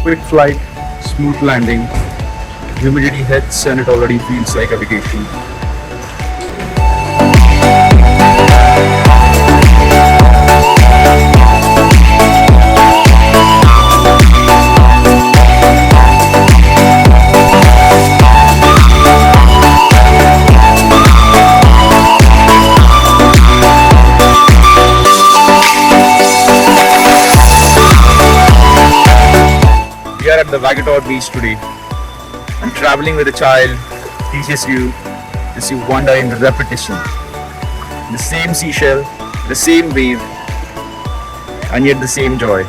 Quick flight, smooth landing, humidity hits and it already feels like a vacation. We are at the Vagator Beach today, and traveling with a child teaches you as you wander in repetition. The same seashell, the same wave, and yet the same joy.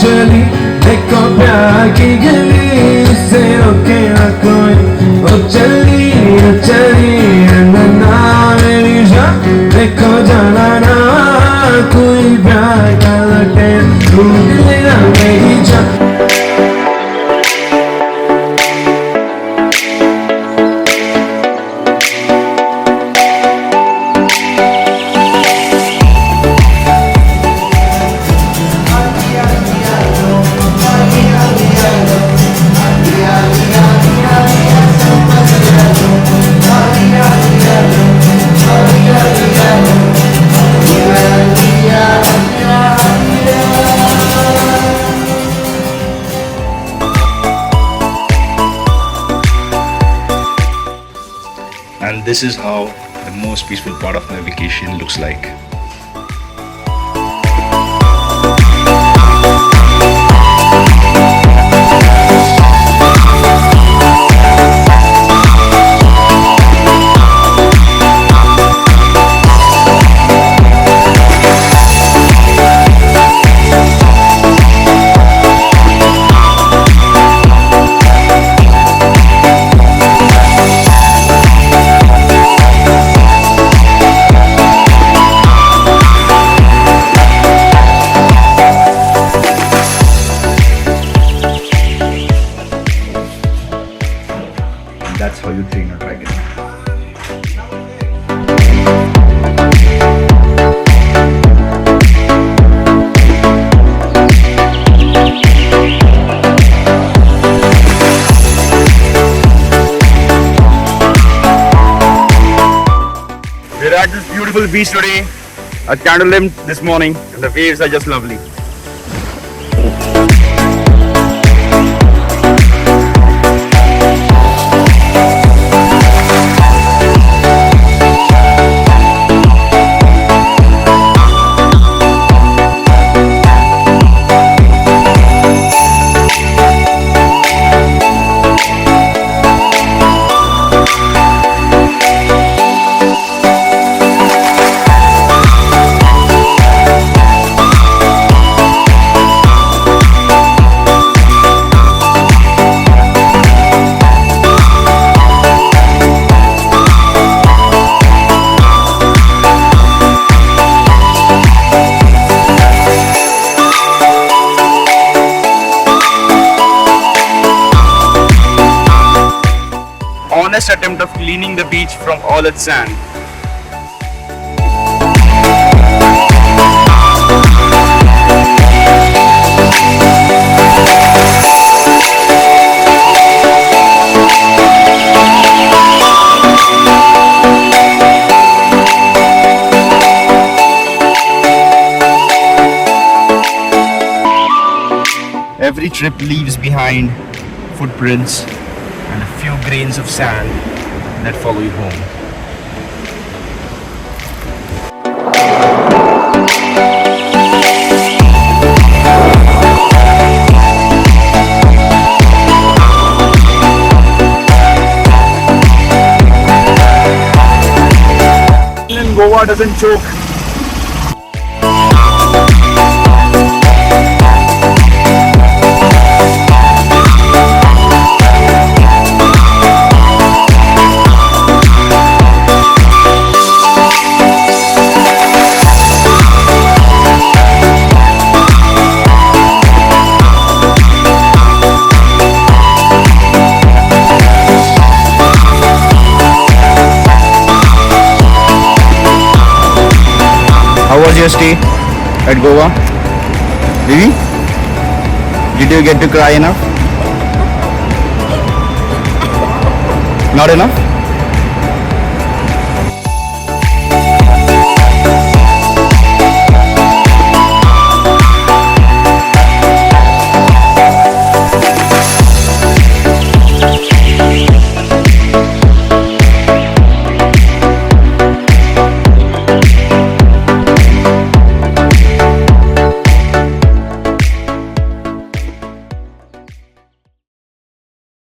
चली देखो प्यार की गली से रोके ना कोई ओ चली नन्ना मेरी जान देखो जाना ना कोई प्यार का लटे ढूंढ लेना मेरी जान. And this is how the most peaceful part of my vacation looks like. That's how you train a dragon. We're at this beautiful beach today at Candolim this morning, and the waves are just lovely. attempt of cleaning the beach from all its sand. Every trip leaves behind footprints and a few grains of sand that follow you home. In Goa doesn't choke. How was your stay at Goa? Vivi? Did you get to cry enough? Not enough?